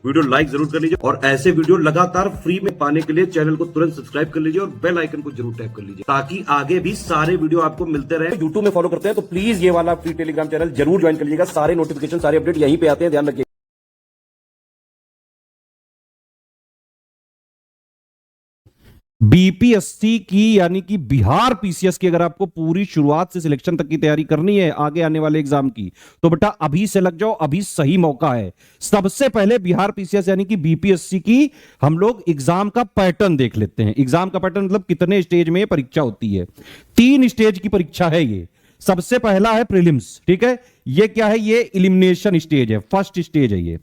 Video like जरूर कर लीजिए और ऐसे वीडियो लगातार फ्री में पाने के लिए चैनल को तुरंत सब्सक्राइब कर लीजिए और बेल आइकन को जरूर टैप कर लीजिए ताकि आगे भी सारे वीडियो आपको मिलते रहे। यूट्यूब में फॉलो करते हैं तो प्लीज ये वाला फ्री टेलीग्राम चैनल जरूर ज्वाइन कर लीजिएगा। सारे नोटिफिकेशन, सारे अपडेट यहीं पे आते हैं, ध्यान रखिए। बीपीएससी की यानी कि बिहार पीसीएस की अगर आपको पूरी शुरुआत से सिलेक्शन तक की तैयारी करनी है आगे आने वाले एग्जाम की, तो बेटा अभी से लग जाओ, अभी सही मौका है। सबसे पहले बिहार पीसीएस यानी कि बीपीएससी की हम लोग एग्जाम का पैटर्न देख लेते हैं। एग्जाम का पैटर्न मतलब कितने स्टेज में परीक्षा होती है। 3 स्टेज की परीक्षा है ये। सबसे पहला है प्रीलिम्स, ठीक है। ये क्या है? ये एलिमिनेशन स्टेज है, फर्स्ट स्टेज है ये,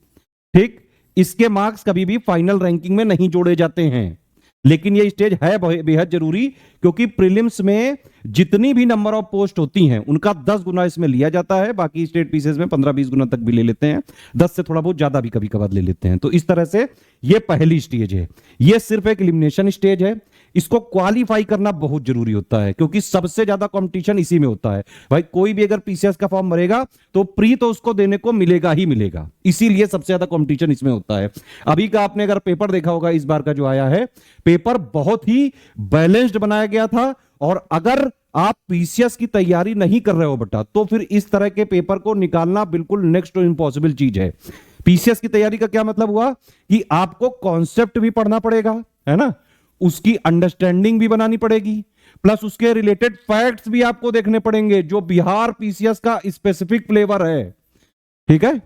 ठीक। इसके मार्क्स कभी भी फाइनल रैंकिंग में नहीं जोड़े जाते हैं, लेकिन ये स्टेज है बेहद जरूरी, क्योंकि प्रीलिम्स में जितनी भी नंबर ऑफ पोस्ट होती हैं उनका 10 गुना इसमें लिया जाता है। बाकी स्टेट पीसेस में 15-20 गुना तक भी ले लेते हैं, 10 से थोड़ा बहुत ज्यादा भी कभी कभार ले लेते हैं। तो इस तरह से ये पहली स्टेज है। ये सिर्फ एक एलिमिनेशन स्टेज है। इसको क्वालिफाई करना बहुत जरूरी होता है, क्योंकि सबसे ज्यादा कंपटीशन इसी में होता है। भाई कोई भी अगर पीसीएस का फॉर्म भरेगा तो प्री तो उसको देने को मिलेगा ही मिलेगा, इसीलिए सबसे ज्यादा कंपटीशन इसमें होता है। अभी का आपने अगर पेपर देखा होगा, इस बार का जो आया है पेपर बहुत ही बैलेंस्ड बनाया गया था। और अगर आप पीसीएस की तैयारी नहीं कर रहे हो बेटा, तो फिर इस तरह के पेपर को निकालना बिल्कुल नेक्स्ट टू इम्पॉसिबल चीज है। पीसीएस की तैयारी का क्या मतलब हुआ कि आपको कॉन्सेप्ट भी पढ़ना पड़ेगा, है ना, उसकी अंडरस्टैंडिंग भी बनानी पड़ेगी, प्लस उसके रिलेटेड फैक्ट्स भी आपको देखने पड़ेंगे जो बिहार पीसीएस का स्पेसिफिक फ्लेवर है, ठीक है।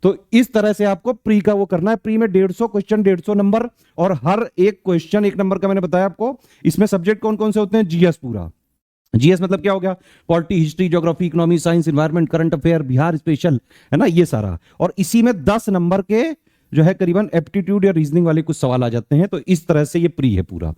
तो इस तरह से आपको प्री का वो करना है। प्री में 150 क्वेश्चन, 150 नंबर, और हर एक क्वेश्चन 1 नंबर का। मैंने बताया आपको इसमें सब्जेक्ट कौन कौन से होते हैं। जीएस पूरा, जीएस मतलब क्या हो गया? Polity, history, geography, economy, science, environment, current affair, Bihar special, है ना, ये सारा। और इसी में 10 नंबर के जो है करीबन एप्टीट्यूड या रीजनिंग वाले कुछ सवाल आ जाते हैं। तो इस तरह से ये प्री है पूरा,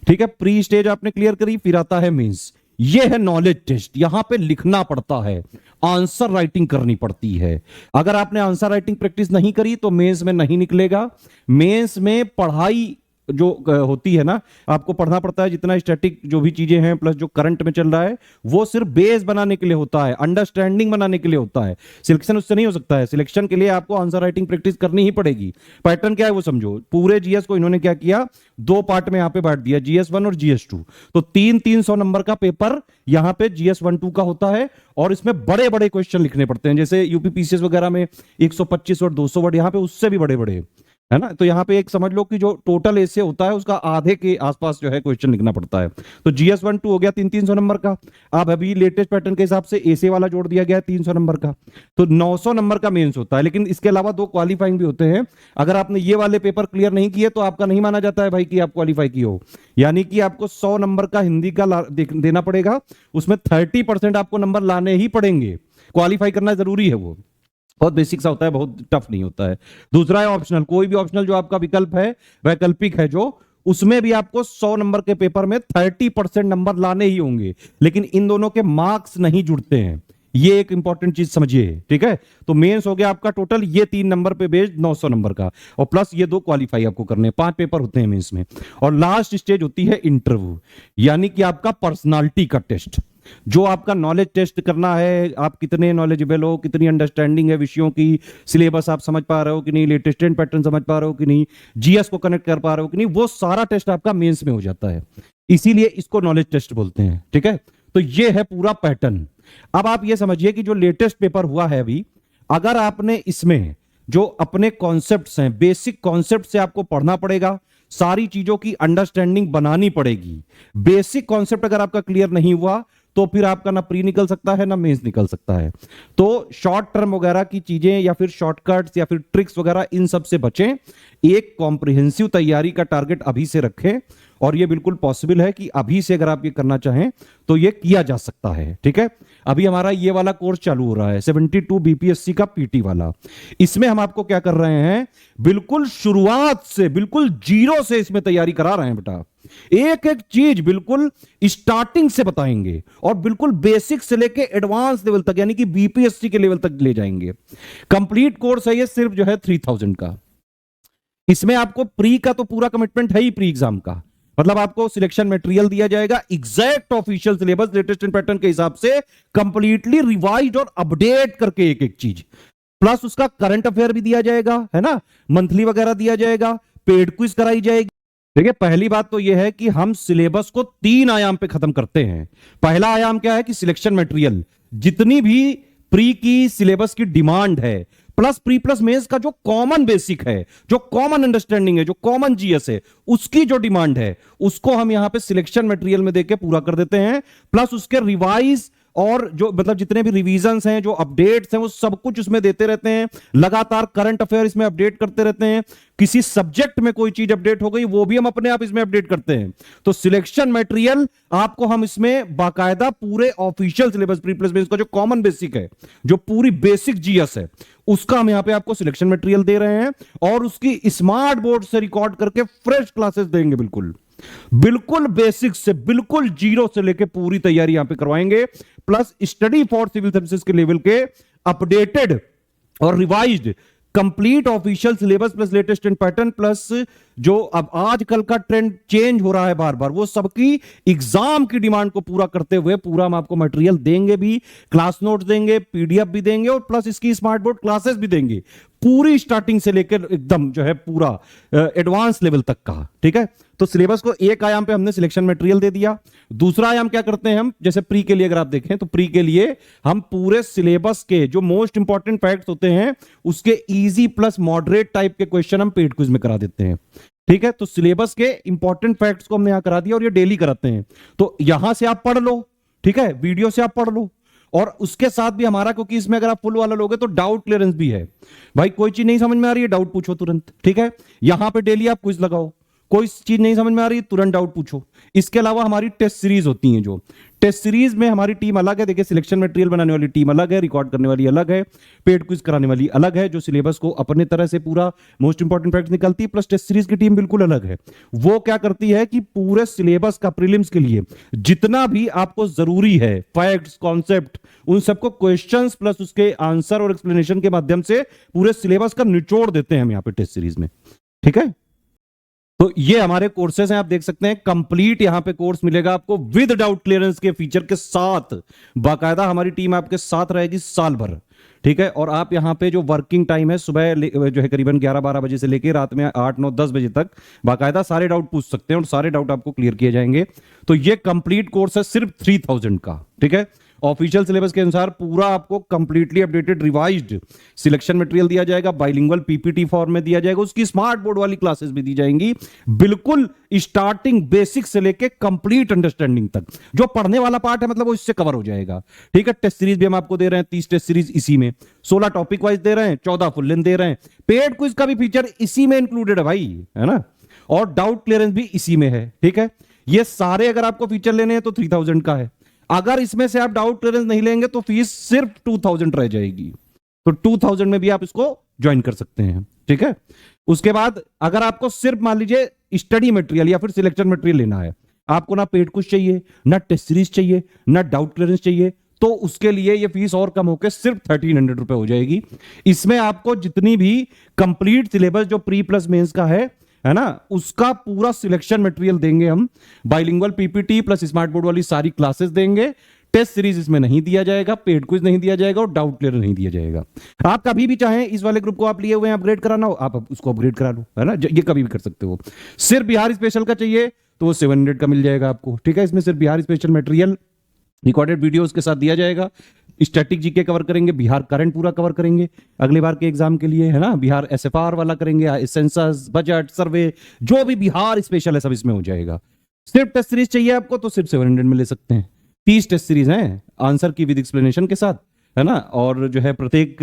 ठीक है। प्री स्टेज आपने क्लियर करी, फिर आता है मेंस। ये है नॉलेज टेस्ट। यहां पे लिखना पड़ता है, आंसर राइटिंग करनी पड़ती है। अगर आपने आंसर राइटिंग प्रैक्टिस नहीं करी तो मेंस में नहीं निकलेगा। मेंस में पढ़ाई जो होती है ना, आपको पढ़ना पड़ता है जितना स्टैटिक जो भी चीजें हैं, प्लस जो करंट में चल रहा है, वो सिर्फ बेस बनाने के लिए होता है, अंडरस्टैंडिंग बनाने के लिए होता है। सिलेक्शन उससे नहीं हो सकता है। सिलेक्शन के लिए आपको आंसर राइटिंग प्रैक्टिस करनी ही पड़ेगी। पैटर्न क्या है वो समझो। पूरे जीएस को इन्होंने क्या किया, 2 पार्ट में यहां पे बांट दिया, जीएस 1 और जीएस 2। तो 300 नंबर का पेपर यहां पे जीएस 1-2 का होता है, और इसमें बड़े बड़े क्वेश्चन लिखने पड़ते हैं। जैसे यूपी पीसीएस वगैरह में 125 और 200 वर्ड, यहां पे उससे भी बड़े बड़े, है ना। तो यहां पे एक समझ लो कि जो टोटल एसे होता है उसका आधे के आसपास जो है क्वेश्चन लिखना पड़ता है। तो जीएस 1-2 हो गया 300 नंबर का। अब अभी लेटेस्ट पैटर्न के हिसाब से एसे वाला जोड़ दिया गया है 300 नंबर का। तो 900 नंबर का मेंस होता है, लेकिन इसके अलावा 2 क्वालिफाइंग भी होते हैं। अगर आपने ये वाले पेपर क्लियर नहीं किए तो आपका नहीं माना जाता है भाई कि आप क्वालिफाई किए हो। यानी कि आपको 100 नंबर का हिंदी का देना पड़ेगा, उसमें 30% आपको नंबर लाने ही पड़ेंगे। क्वालिफाई करना जरूरी है, वो बहुत बेसिक सा होता है, बहुत टफ नहीं होता है। दूसरा है ऑप्शनल। कोई भी ऑप्शनल जो आपका विकल्प है, वैकल्पिक है जो, उसमें भी आपको 100 नंबर के पेपर में 30% नंबर लाने ही होंगे, लेकिन इन दोनों के मार्क्स नहीं जुड़ते हैं। ये एक इंपॉर्टेंट चीज समझिए, ठीक है। तो मेंस हो गया आपका टोटल ये 3 नंबर पे बेस्ड 900 नंबर का, और प्लस ये 2 क्वालिफाई आपको करने हैं। 5 पेपर होते हैं मेंस में। और लास्ट स्टेज होती है इंटरव्यू, यानी कि आपका पर्सनालिटी का टेस्ट, जो आपका नॉलेज टेस्ट करना है। आप कितने नॉलेजेबल हो, कितनी अंडरस्टैंडिंग है विषयों की, सिलेबस आप समझ पा रहे हो कि नहीं, लेटेस्ट पैटर्न समझ पा रहे हो कि नहीं, जीएस को कनेक्ट कर पा रहे हो कि नहीं, वो सारा टेस्ट आपका मेंस में हो जाता है। इसीलिए इसको नॉलेज टेस्ट बोलते हैं, ठीक है। तो ये है पूरा पैटर्न। अब आप ये समझिए कि जो लेटेस्ट पेपर हुआ है अभी, अगर आपने इसमें जो अपने कॉन्सेप्ट्स हैं, बेसिक कॉन्सेप्ट से आपको पढ़ना पड़ेगा, सारी चीजों की अंडरस्टैंडिंग बनानी पड़ेगी। बेसिक कॉन्सेप्ट अगर आपका क्लियर नहीं हुआ तो फिर आपका ना प्री निकल सकता है ना मेंस निकल सकता है। तो शॉर्ट टर्म वगैरह की चीजें या फिर शॉर्टकट्स या फिर ट्रिक्स वगैरह, इन सब से बचें। एक कॉम्प्रिहेंसिव तैयारी का टारगेट अभी से रखें, और ये बिल्कुल पॉसिबल है कि अभी से अगर आप ये करना चाहें तो ये किया जा सकता है, ठीक है। अभी हमारा ये वाला कोर्स चालू हो रहा है 72 बीपीएससी का पीटी वाला। इसमें हम आपको क्या कर रहे हैं, बिल्कुल शुरुआत से, बिल्कुल जीरो से इसमें तैयारी करा रहे हैं बेटा। एक एक चीज बिल्कुल स्टार्टिंग से बताएंगे, और बिल्कुल बेसिक से लेके एडवांस लेवल तक, यानी कि बीपीएससी के लेवल तक ले जाएंगे। कंप्लीट कोर्स है ये, सिर्फ जो है 3000 का। इसमें आपको प्री का तो पूरा कमिटमेंट है ही, प्री एग्जाम का मतलब आपको सिलेक्शन मटेरियल दिया जाएगा, exact official syllabus latest pattern के हिसाब से, कंप्लीटली रिवाइज्ड और अपडेट करके एक एक चीज। प्लस उसका करंट अफेयर भी दिया जाएगा, है ना, मंथली वगैरह दिया जाएगा, पेड क्विज कराई जाएगी। देखिए, पहली बात तो यह है कि हम सिलेबस को 3 आयाम पे खत्म करते हैं। पहला आयाम क्या है कि सिलेक्शन मटेरियल, जितनी भी प्री की सिलेबस की डिमांड है, प्लस प्री प्लस मेंस का जो कॉमन बेसिक है, जो कॉमन अंडरस्टैंडिंग है, जो कॉमन जीएस है, उसकी जो डिमांड है, उसको हम यहां पे सिलेक्शन मटेरियल में देके पूरा कर देते हैं। प्लस उसके रिवाइज और जो मतलब जितने भी रिवीजन्स हैं, जो अपडेट्स हैं, वो सब कुछ उसमें देते रहते हैं। लगातार करंट अफेयर इसमें अपडेट करते रहते हैं। किसी सब्जेक्ट में कोई चीज अपडेट हो गई, वो भी हम अपने आप इसमें अपडेट करते हैं। तो सिलेक्शन मटेरियल आपको हम इसमें बाकायदा पूरे official syllabus pre plus mains का जो कॉमन बेसिक है, जो पूरी बेसिक जीएस है, उसका हम यहां पे आपको सिलेक्शन मटेरियल दे रहे हैं और उसकी स्मार्ट बोर्ड से रिकॉर्ड करके फ्रेश क्लासेस देंगे। बिल्कुल बिल्कुल बेसिक से, बिल्कुल जीरो से लेके पूरी तैयारी यहां पे करवाएंगे। Plus Study for civil Services के लेवल के अपडेटेड और revised complete official syllabus plus latest trend pattern, plus जो अब आजकल का ट्रेंड चेंज हो रहा है बार बार, वो सबकी एग्जाम की डिमांड को पूरा करते हुए पूरा हम आपको मटेरियल देंगे भी, क्लास नोट्स देंगे, पीडीएफ भी देंगे और प्लस इसकी स्मार्ट बोर्ड क्लासेस भी देंगे, पूरी स्टार्टिंग से लेकर एकदम जो है पूरा एडवांस लेवल तक का। ठीक है, तो सिलेबस को एक आयाम पे हमने सिलेक्शन मटेरियल दे दिया। दूसरा आयाम क्या करते हैं हम, जैसे प्री के लिए अगर आप देखें तो प्री के लिए हम पूरे सिलेबस के जो मोस्ट इंपॉर्टेंट फैक्ट्स होते हैं, उसके इजी प्लस मॉडरेट टाइप के क्वेश्चन हम पेड क्विज में करा देते हैं। ठीक है, तो सिलेबस के इंपॉर्टेंट फैक्ट्स को हमने यहां करा दिया और ये डेली कराते हैं। तो यहां से आप पढ़ लो, ठीक है, वीडियो से आप पढ़ लो, और उसके साथ भी हमारा, क्योंकि इसमें अगर आप फुल वाला लोगे तो डाउट क्लियरेंस भी है। भाई कोई चीज नहीं समझ में आ रही है, डाउट पूछो तुरंत। ठीक है, यहां पे डेली आप क्विज लगाओ, कोई चीज नहीं समझ में आ रही है तुरंत डाउट पूछो। इसके अलावा हमारी टेस्ट सीरीज होती हैं, जो टेस्ट सीरीज में हमारी टीम अलग है। देखिए, सिलेक्शन मटेरियल बनाने वाली टीम अलग है, रिकॉर्ड करने वाली अलग है, पेड क्विज कराने वाली अलग है, जो सिलेबस को अपने तरह से पूरा मोस्ट इंपॉर्टेंट फैक्ट्स निकलती है। प्लस टेस्ट सीरीज की टीम बिल्कुल अलग है। वो क्या करती है कि पूरे सिलेबस का प्रीलिम्स के लिए जितना भी आपको जरूरी है फैक्ट्स, कॉन्सेप्ट, उन सबको क्वेश्चंस प्लस उसके आंसर और एक्सप्लेनेशन के माध्यम से पूरे सिलेबस का निचोड़ देते हैं हम यहां पे टेस्ट सीरीज में। ठीक है, तो ये हमारे कोर्सेज हैं, आप देख सकते हैं। कंप्लीट यहां पे कोर्स मिलेगा आपको विद डाउट क्लियरेंस के फीचर के साथ। बाकायदा हमारी टीम आपके साथ रहेगी साल भर। ठीक है, और आप यहां पे जो वर्किंग टाइम है, सुबह जो है करीबन 11-12 बजे से लेकर रात में 8-9-10 बजे तक बाकायदा सारे डाउट पूछ सकते हैं और सारे डाउट आपको क्लियर किए जाएंगे। तो ये कंप्लीट कोर्स है सिर्फ 3000 का। ठीक है, ऑफिशियल सिलेबस के अनुसार पूरा आपको completely updated revised selection material दिया जाएगा, बाइलिंगुअल पीपीटी फॉर्म में दिया जाएगा, उसकी स्मार्ट बोर्ड वाली क्लासेस भी दी जाएंगी, बिल्कुल स्टार्टिंग बेसिक से लेके कंप्लीट अंडरस्टैंडिंग तक। जो पढ़ने वाला पार्ट है मतलब वो इससे कवर हो जाएगा। ठीक है, टेस्ट सीरीज भी हम आपको दे रहे हैं, 30 टेस्ट सीरीज इसी में, 16 टॉपिक वाइज दे रहे हैं, 14 फुल लेंथ दे रहे हैं, पेड क्विज का भी फीचर इसी में इंक्लूडेड है भाई, है ना, और डाउट क्लियरेंस भी इसी में है। ठीक है, ये सारे अगर आपको फीचर लेने हैं तो 3000 का है। अगर इसमें से आप डाउट क्लियरेंस नहीं लेंगे तो फीस सिर्फ 2000 रह जाएगी। तो 2000 में भी आप इसको ज्वाइन कर सकते हैं। ठीक है, उसके बाद अगर आपको सिर्फ मान लीजिए स्टडी मटेरियल या फिर सिलेक्शन मटेरियल लेना है, आपको ना पेड कुछ चाहिए, ना टेस्ट सीरीज चाहिए, ना डाउट क्लियरेंस चाहिए, तो उसके लिए ये फीस और कम होकर सिर्फ 1300 रुपए हो जाएगी। इसमें आपको जितनी भी कंप्लीट सिलेबस जो प्री प्लस मेंस का है ना, उसका पूरा सिलेक्शन मटेरियल देंगे हम, bilingual PPT plus smart board वाली सारी क्लासेस देंगे। टेस्ट सीरीज इसमें नहीं दिया जाएगा, पेड क्विज नहीं दिया जाएगा और डाउट क्लियर नहीं दिया जाएगा। आप कभी भी चाहें, इस वाले ग्रुप को आप लिए हुए हैं, अपग्रेड कराना हो आप उसको अपग्रेड करा लो, है ना, ये कभी भी कर सकते हो। सिर्फ बिहार स्पेशल का चाहिए तो वो 700 का मिल जाएगा आपको। ठीक है, इसमें सिर्फ Bihar special material recorded videos के साथ दिया जाएगा। स्टैटिक जीके कवर करेंगे, बिहार करंट पूरा कवर करेंगे अगले बार के एग्जाम के लिए, है ना, बिहार एसएफआर वाला करेंगे, सेंसस, बजट, सर्वे, जो भी बिहार स्पेशल है सब इसमें हो जाएगा। सिर्फ टेस्ट सीरीज चाहिए आपको तो सिर्फ 700 में ले सकते हैं। 30 टेस्ट सीरीज हैं आंसर की विद एक्सप्लेनेशन के साथ, है ना, और जो है प्रत्येक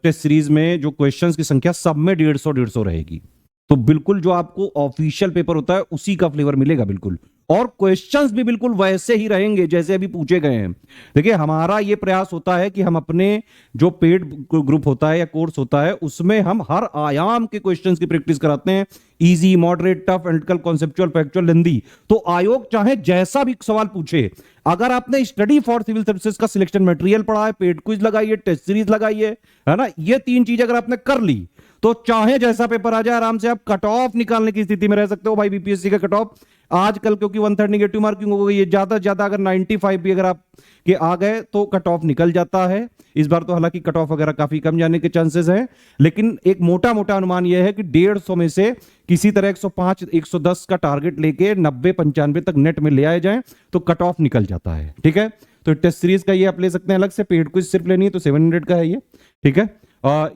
टेस्ट सीरीज में जो क्वेश्चंस की संख्या सब में 150 रहेगी। तो बिल्कुल जो आपको ऑफिशियल पेपर होता है उसी का फ्लेवर मिलेगा बिल्कुल, और क्वेश्चंस भी बिल्कुल वैसे ही रहेंगे जैसे अभी पूछे गए हैं। देखिए, हमारा ये प्रयास होता है कि हम अपने जो पेड ग्रुप होता है या कोर्स होता है उसमें हम हर आयाम के क्वेश्चंस की प्रैक्टिस कराते हैं, easy, moderate, tough, analytical, conceptual, factual, lengthy. तो आयोग चाहे जैसा भी सवाल पूछे, अगर आपने स्टडी फॉर सिविल सर्विसेज का सिलेक्शन मटेरियल पढ़ा है, पेड क्विज लगाइए, टेस्ट सीरीज लगाइए, है ना, ये 3 चीज अगर आपने कर ली तो चाहे जैसा पेपर आ जाए आराम से आप कट ऑफ निकालने की स्थिति में रह सकते हो। भाई बीपीएससी का कट ऑफ आजकल क्योंकि 1/3 नेगेटिव मार्किंग हो गई है, ज्यादा से ज्यादा अगर 95 भी अगर आप के आ गए तो कट ऑफ निकल जाता है। इस बार तो हालांकि कट ऑफ वगैरह काफी कम जाने के चांसेस हैं, लेकिन एक मोटा मोटा अनुमान यह है कि 150 में से किसी तरह 105 110 का टारगेट लेके 90 95 तक नेट में ले आए जाएं तो कट ऑफ निकल जाता है। ठीक है, तो टेस्ट सीरीज का ये आप ले सकते हैं अलग से, पेड क्विज सिर्फ लेनी है तो 700 का है ये। ठीक है,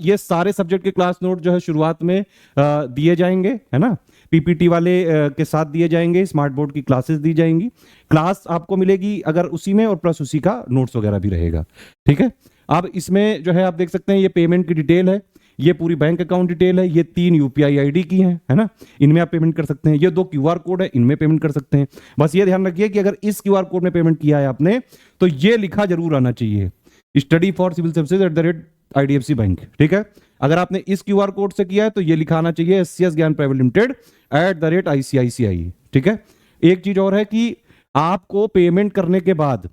ये सारे सब्जेक्ट के क्लास नोट जो है शुरुआत में दिए जाएंगे, है ना, पीपीटी वाले के साथ दिए जाएंगे, स्मार्ट बोर्ड की क्लासेस दी जाएंगी, क्लास आपको मिलेगी अगर उसी में, और प्लस उसी का नोट्स वगैरह भी रहेगा। ठीक है, अब इसमें जो है आप देख सकते हैं ये पेमेंट की डिटेल है, ये पूरी बैंक अकाउंट डिटेल है, ये 3 यूपीआई आईडी की है ना, इनमें आप पेमेंट कर सकते हैं, ये 2 क्यूआर कोड है, इनमें पेमेंट कर सकते हैं। बस ये ध्यान रखिए कि अगर इस क्यूआर कोड में पेमेंट किया है आपने तो ये लिखा जरूर आना चाहिए, Study for civil Services @IDFC bank. ठीक है, अगर आपने इस क्यूआर कोड से किया है तो ये लिखा आना चाहिए SCS ज्ञान प्राइवेट लिमिटेड @ICICI। ठीक है, एक चीज और है कि आपको पेमेंट करने के बाद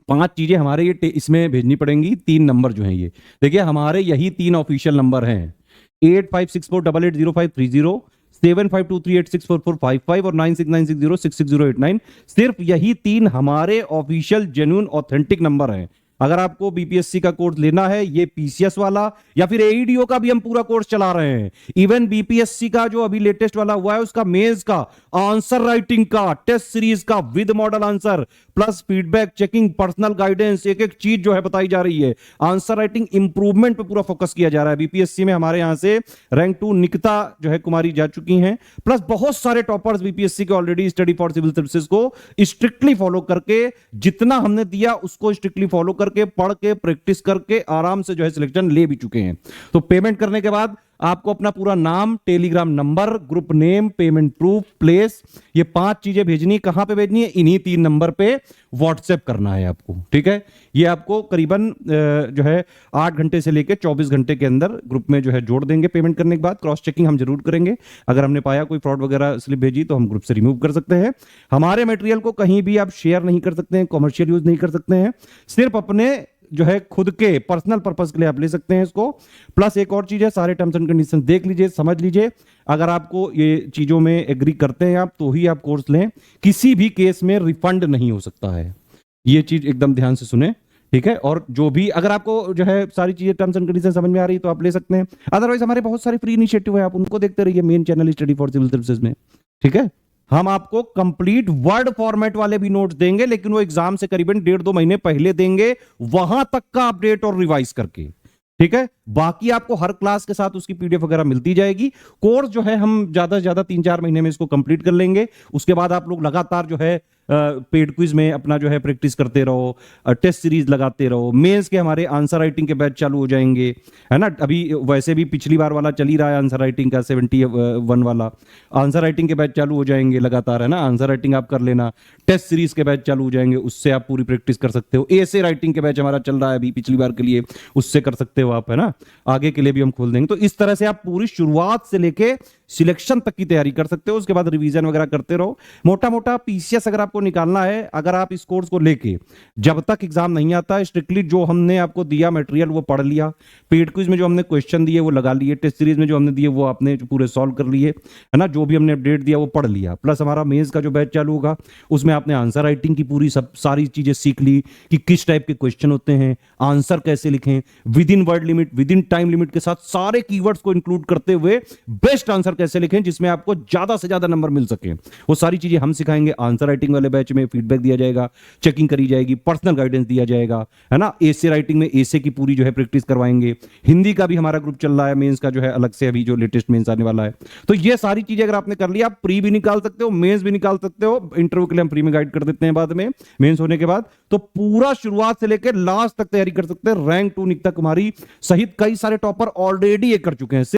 5 चीजें हमारे ये इसमें भेजनी पड़ेंगी। 3 नंबर जो हैं ये देखिए, हमारे यही 3 ऑफिशियल नंबर हैं, 8564880530, 7523864455 और 9696066089। सिर्फ यही 3 हमारे ऑफिशियल जेन्युइन ऑथेंटिक नंबर हैं। अगर आपको बीपीएससी का कोर्स लेना है, ये पीसीएस वाला या फिर एईडीओ का भी हम पूरा कोर्स चला रहे हैं, इवन बीपीएससी का जो अभी लेटेस्ट वाला हुआ है उसका मेंस का आंसर राइटिंग का टेस्ट सीरीज का with model answer plus feedback checking personal guidance, एक एक चीज जो है बताई जा रही है। आंसर राइटिंग इंप्रूवमेंट पे पूरा फोकस किया जा रहा है। बीपीएससी में हमारे यहां से रैंक 2 निकिता जो है कुमारी जा चुकी हैं, प्लस बहुत सारे टॉपर्स बीपीएससी के already Study for civil Services को स्ट्रिक्टली फॉलो करके, जितना हमने दिया उसको स्ट्रिक्टली फॉलो करके, पढ़ के, प्रैक्टिस करके आराम से जो है सिलेक्शन ले भी चुके हैं। तो पेमेंट करने के बाद आपको अपना पूरा नाम, Telegram number, group name, payment proof, place, ये 5 चीजें भेजनी। कहां पे भेजनी है? इन्हीं 3 नंबर पे व्हाट्सएप करना है आपको। ठीक है, ये आपको करीबन जो है 8 घंटे से लेकर 24 घंटे के अंदर ग्रुप में जो है जोड़ देंगे। पेमेंट करने के बाद क्रॉस चेकिंग हम जरूर करेंगे, अगर हमने पाया कोई फ्रॉड वगैरह स्लिप भेजी तो हम ग्रुप से रिमूव कर सकते हैं। हमारे मटेरियल को कहीं भी आप शेयर नहीं कर सकते हैं, कॉमर्शियल यूज नहीं कर सकते हैं, सिर्फ अपने जो है खुद के पर्सनल पर्पस के लिए आप ले सकते हैं इसको। प्लस एक और चीज है, सारे टर्म्स एंड कंडीशन देख लीजिए, समझ लीजिए। अगर आपको ये चीजों में एग्री करते हैं आप तो ही आप कोर्स लें, किसी भी केस में रिफंड नहीं हो सकता है, ये चीज एकदम ध्यान से सुने। ठीक है, और जो भी अगर आपको जो है सारी चीजें टर्म्स एंड कंडीशन समझ में आ रही तो आप ले सकते हैं, अदरवाइज हमारे बहुत सारे फ्री इनिशिएटिव है, आप उनको देखते रहिए main channel Study for civil Services में। ठीक है, हम आपको कंप्लीट वर्ड फॉर्मेट वाले भी नोट्स देंगे, लेकिन वो एग्जाम से करीबन 1.5-2 महीने पहले देंगे, वहां तक का अपडेट और रिवाइज करके। ठीक है, बाकी आपको हर क्लास के साथ उसकी पीडीएफ वगैरह मिलती जाएगी। कोर्स जो है हम ज्यादा से ज्यादा 3-4 महीने में इसको कंप्लीट कर लेंगे। उसके बाद आप लोग लगातार जो है पेड क्विज में अपना जो है प्रैक्टिस करते रहो, टेस्ट सीरीज लगाते रहो, मेंस के हमारे आंसर राइटिंग के बैच चालू हो जाएंगे, है ना। अभी वैसे भी पिछली बार वाला चल ही रहा है आंसर राइटिंग का 71 वाला आंसर राइटिंग के बैच चालू हो जाएंगे लगातार, है ना। आंसर राइटिंग आप कर लेना, टेस्ट सीरीज के बैच चालू हो जाएंगे, उससे आप पूरी प्रैक्टिस कर सकते हो। एसे राइटिंग के बैच हमारा चल रहा है अभी पिछली बार के लिए, उससे कर सकते हो आप, है ना। आगे के लिए भी हम खोल देंगे। तो इस तरह से आप पूरी शुरुआत से लेके सिलेक्शन तक की तैयारी कर सकते हो। उसके बाद रिवीजन वगैरह करते रहो। मोटा मोटा पीसीएस अगर आपको निकालना है, अगर आप इस कोर्स को लेके जब तक एग्जाम नहीं आता, स्ट्रिक्टली जो हमने आपको दिया मटेरियल वो पढ़ लिया, पेड क्विज में जो हमने क्वेश्चन दिए वो लगा लिए, टेस्ट सीरीज में जो हमने दिए वो आपने पूरे सॉल्व कर लिए, है ना। जो भी हमने अपडेट दिया वो पढ़ लिया, प्लस हमारा मेंस का जो बैच चालू होगा उसमें आपने आंसर राइटिंग की पूरी सब सारी चीजें सीख ली कि किस टाइप के क्वेश्चन होते हैं, आंसर कैसे लिखें, with in word limit, with in time limit के साथ सारे कीवर्ड्स को इंक्लूड करते हुए बेस्ट आंसर कैसे लिखें जिसमें आपको ज्यादा से ज्यादा नंबर मिल सके, वो सारी चीजें हम सिखाएंगे। आंसर राइटिंग वाले बैच में फीडबैक दिया जाएगा, चेकिंग करी जाएगी, पर्सनल गाइडेंस दिया जाएगा, है ना। एसे राइटिंग में एसे की पूरी जो है प्रैक्टिस करवाएंगे। हिंदी का भी हमारा ग्रुप चल रहा है, मेंस का जो है अलग से अभी जो लेटेस्ट मेंस आने वाला है। तो ये सारी चीजें अगर आपने कर लिया, आप प्री भी निकाल सकते हो, मेंस भी निकाल सकते हो। इंटरव्यू के लिए हम प्री में गाइड कर देते हैं बाद में, मेंस होने के बाद। तो पूरा शुरुआत से लेकर लास्ट तक तैयारी कर सकते हैं। रैंक 2 निकिता कुमारी सहित कई सारे टॉपर ऑलरेडी ये कर चुके हैं।